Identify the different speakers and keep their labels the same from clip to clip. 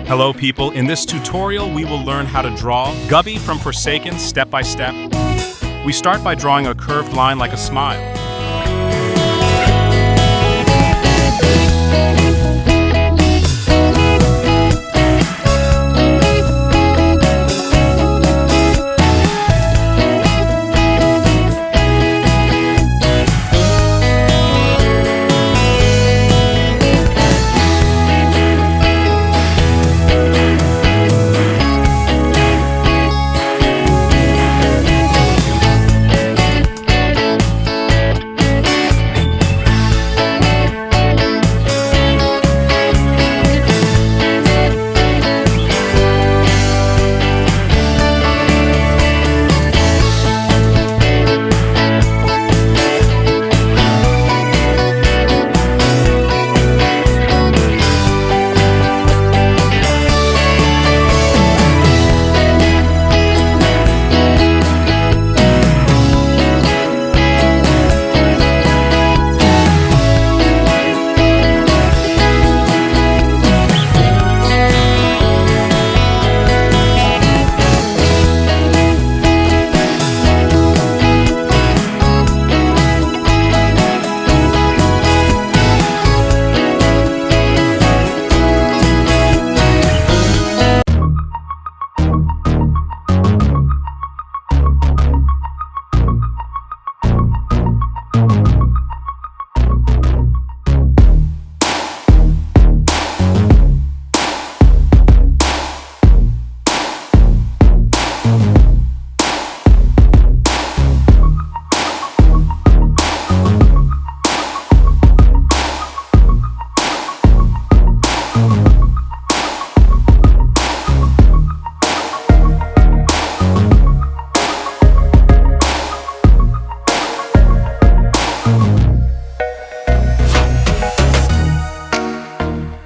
Speaker 1: Hello people, in this tutorial we will learn how to draw Gubby from Forsaken step by step. We start by drawing a curved line like a smile.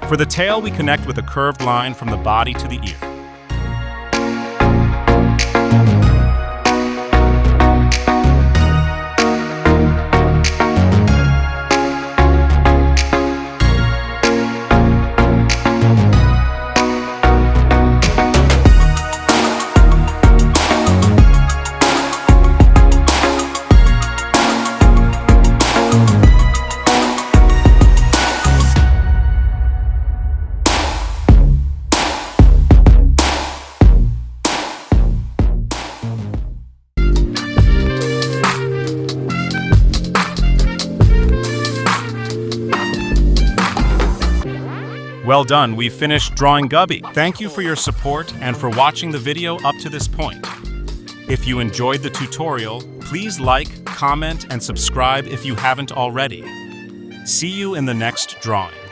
Speaker 1: For the tail, we connect with a curved line from the body to the ear. Well done, we've finished drawing Gubby. Thank you for your support and for watching the video up to this point. If you enjoyed the tutorial, please like, comment, and subscribe if you haven't already. See you in the next drawing.